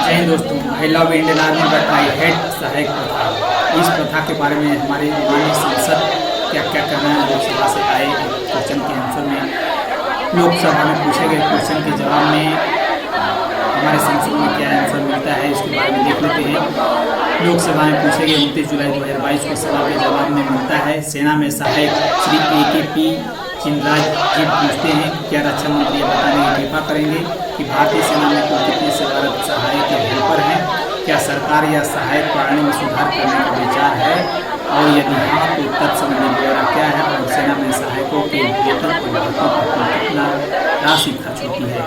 जय हिंद दोस्तों, I love Indian army but I hate सहायक प्रथा। इस प्रथा के बारे में हमारे माननीय सांसद क्या क्या कहना है। लोकसभा से आए क्वेश्चन के आंसर में, लोकसभा में पूछे गए क्वेश्चन के जवाब में हमारे सांसद में क्या आंसर मिलता है, इसके बारे में देख लेते हैं। लोकसभा में पूछे गए 29 जुलाई 2022 को सवाल के जवाब में मिलता है। सेना में सहायक श्री AKP चिनराज जी पूछते हैं, क्या रक्षा मंत्री बताने की कृपा करेंगे कि भारतीय सेना में कुल कितने सेवारत सहायक या हेल्पर हैं? क्या सरकार या सहायक प्रणाली में सुधार करने का विचार है, और यदि हाँ तो तत्संबंधी ब्यौरा क्या है, और सेना में सहायकों के वेतन और भत्तों पर कितना राशि खर्च होती है?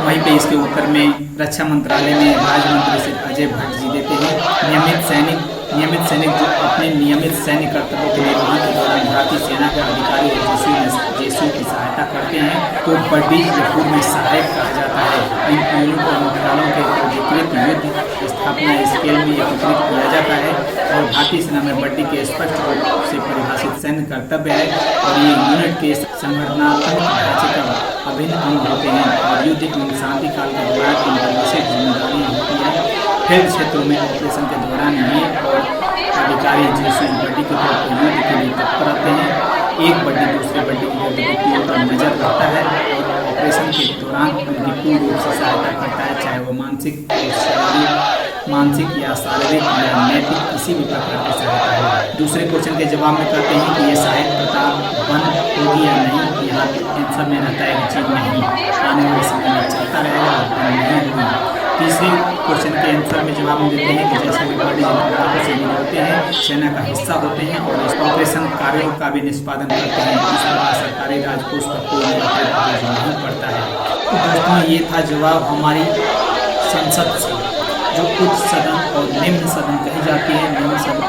वहीं पे इसके उत्तर में रक्षा मंत्रालय में राज्य मंत्री श्री अजय भट्ट जी देते हैं, नियमित सैनिक जो अपने नियमित सैन्य कर्तव्यों के निर्वहन के दौरान भारतीय सेना के अधिकारी और जेसू की सहायता करते हैं तो बड्डी या पूर्व में सहायक कहा जाता है। इन यूनिट और मुख्यालयों के अधिकृत युद्ध स्थापना स्केल में एकत्रित किया जाता है और भारतीय सेना में बड्डी के स्पष्ट रूप से परिभाषित सैन्य कर्तव्य है और ये यूनिट के संगठनात्मक ढांचे का अभिन्न अंग होते हैं और युद्ध एवं शांति काल के दौरान इनकी विशेष जिम्मेदारी होती है। फील्ड क्षेत्रों में ऑपरेशन के दौरान ये और अधिकारी जेसू बड्डी के तौर पर युद्ध के लिए तत्पर रहते हैं। एक बड्डी दूसरे बड्डी की गतिविधियों पर नजर रखता है और ऑपरेशन के दौरान उनकी पूर्ण रूप से सहायता करता है, चाहे वो मानसिक या शारीरिक या नैतिक किसी भी प्रकार की सहायता हो। दूसरे क्वेश्चन के जवाब में कहते हैं कि ये सहायक प्रथा बंद होगी या नहीं। यहाँ आंसर में रहता है कि चीज नहीं, आने वाले समय में चलता रहेगा और बंद नहीं होगी। तीसरे क्वेश्चन के आंसर में जवाब में देते हैं कि जैसा कि बड़ी सैनिक होते हैं, सेना का हिस्सा होते हैं और इस ऑपरेशन कार्यों का भी निष्पादन करते हैं। इस प्रकार सरकारी राजकोष पर कोई नहीं पड़ता है। तो दोस्तों, ये था जवाब हमारी संसद से, जो उच्च सदन और निम्न सदन कही जाती है। निम्न सदन,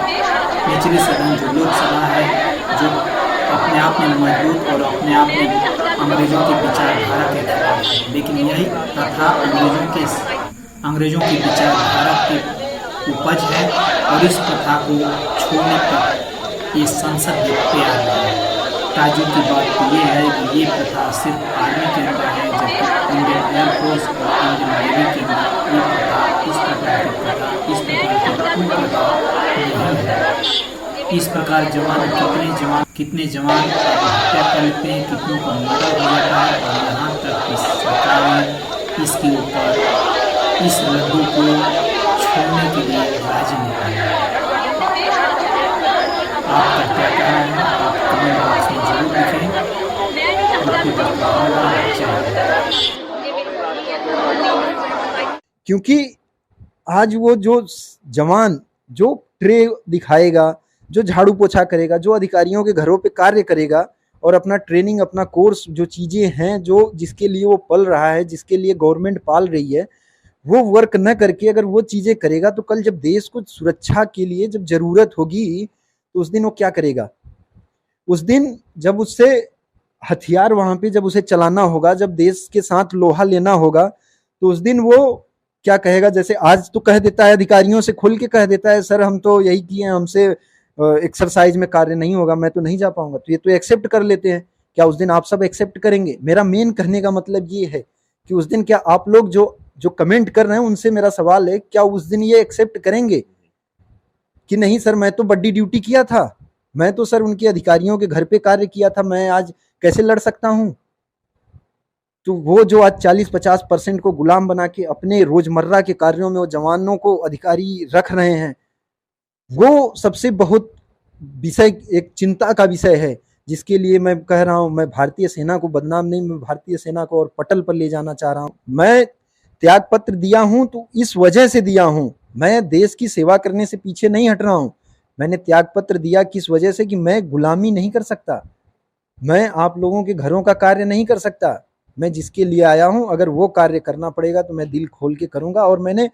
निचली सदन जो लोकसभा है, जो अपने आप में मजबूत और अपने आप में अंग्रेजों की विचारधारा के खिलाफ है, लेकिन यही प्रथा अंग्रेजों की विचारधारा की उपज है और इस प्रथा को छोड़ने पर ये संसद भी तैयार है। ताजुब की बात तो ये है कि ये प्रथा सिर्फ आर्मी के अंदर है, जबकि इंडियन एयरफोर्स और इंडियन नेवी के अंदर ये प्रथा इस प्रकार की कोई प्रथा नहीं है। इस प्रकार कितने जवान हत्या कर लेते हैं, कितनों का मर्डर हो जाता है और यहाँ तक कि सरकार ने इसके ऊपर इस लड्डू को छोड़ने के लिए राजी नहीं है। आपका क्या कहना है, आप कमेंट बॉक्स में जरूर लिखें। क्योंकि आज वो जो जवान जो ट्रे दिखाएगा, जो झाड़ू पोछा करेगा, जो अधिकारियों के घरों पे कार्य करेगा और अपना ट्रेनिंग, अपना कोर्स, जो चीजें हैं, जो जिसके लिए वो पल रहा है, जिसके लिए गवर्नमेंट पाल रही है, वो वर्क न करके अगर वो चीजें करेगा तो कल जब देश को सुरक्षा के लिए जब जरूरत होगी तो उस दिन वो क्या करेगा? उस दिन जब उससे हथियार वहां पे जब उसे चलाना होगा, जब देश के साथ लोहा लेना होगा, तो उस दिन वो क्या कहेगा? जैसे आज तो कह देता है, अधिकारियों से खुल के कह देता है, सर हम तो यही किए हैं, हमसे एक्सरसाइज में कार्य नहीं होगा, मैं तो नहीं जा पाऊंगा। तो ये तो एक्सेप्ट कर लेते हैं। क्या उस दिन आप सब एक्सेप्ट करेंगे? मेरा मेन कहने का मतलब ये है कि उस दिन क्या आप लोग जो कमेंट कर रहे हैं उनसे मेरा सवाल है, क्या उस दिन ये एक्सेप्ट करेंगे कि नहीं सर मैं तो बड्डी ड्यूटी किया था, मैं तो सर उनके अधिकारियों के घर पे कार्य किया था, मैं आज कैसे लड़ सकता हूं? तो वो जो आज 40-50% को गुलाम बना के अपने रोजमर्रा के कार्यों में वो जवानों को अधिकारी रख रहे हैं, वो सबसे बहुत विषय, एक चिंता का विषय है, जिसके लिए मैं कह रहा हूं, मैं भारतीय सेना को बदनाम नहीं, मैं भारतीय सेना को और पटल पर ले जाना चाह रहा हूं। मैं त्याग पत्र दिया हूं तो इस वजह से दिया हूं, मैं देश की सेवा करने से पीछे नहीं हट रहा हूं। मैंने त्याग पत्र दिया किस वजह से कि मैं गुलामी नहीं कर सकता, मैं आप लोगों के घरों का कार्य नहीं कर सकता। मैं जिसके लिए आया हूं, अगर वो कार्य करना पड़ेगा तो मैं दिल खोल के करूंगा। और मैंने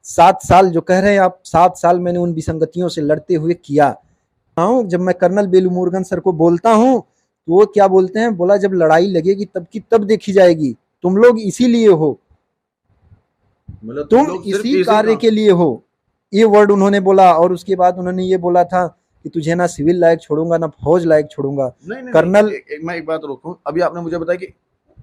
7 साल, जो कह रहे हैं आप, 7 साल मैंने उन विसंगतियों से लड़ते हुए किया। जब मैं कर्नल बेलूमुरुगन सर को बोलता हूं तो वो क्या बोलते हैं? बोला जब लड़ाई लगेगी तब की तब देखी जाएगी, तुम लोग इसीलिए हो, मतलब तुम इसी कार्य के लिए हो, ये वर्ड उन्होंने बोला। और उसके बाद उन्होंने ये बोला था कि तुझे ना सिविल लायक छोड़ूंगा ना फौज लायक छोड़ूंगा। कर्नल, मैं एक बात रोकूं, अभी आपने मुझे बताया कि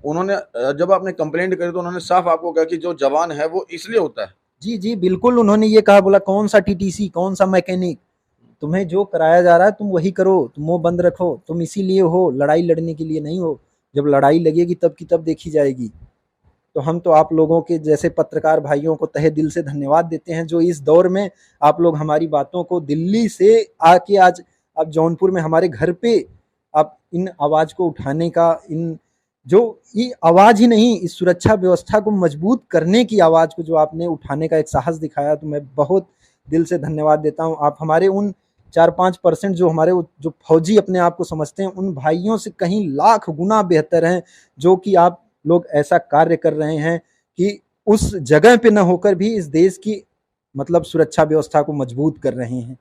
उन्होंने, जब आपने कंप्लेंट करी तो उन्होंने साफ आपको कहा कि जो जवान है वो इसलिए होता है जी जी बिल्कुल, उन्होंने ये कहा, बोला कौन सा टीटीसी, कौन सा मैकेनिक, तुम्हें जो कराया जा रहा है तुम वही करो, तुम वो बंद रखो, तुम इसीलिए हो, लड़ाई लड़ने के लिए नहीं हो, जब लड़ाई लगेगी तब की तब देखी जाएगी। तो हम तो आप लोगों के जैसे पत्रकार भाइयों को तहे दिल से धन्यवाद देते हैं, जो इस दौर में आप लोग हमारी बातों को दिल्ली से आके आज आप जौनपुर में हमारे घर पे आप इन आवाज को उठाने का, इन जो ये आवाज ही नहीं, इस सुरक्षा व्यवस्था को मजबूत करने की आवाज को जो आपने उठाने का एक साहस दिखाया, तो मैं बहुत दिल से धन्यवाद देता हूँ। आप हमारे उन 4-5% जो हमारे जो फौजी अपने आप को समझते हैं, उन भाइयों से कहीं लाख गुना बेहतर हैं, जो कि आप लोग ऐसा कार्य कर रहे हैं कि उस जगह पे न होकर भी इस देश की मतलब सुरक्षा व्यवस्था को मजबूत कर रहे हैं।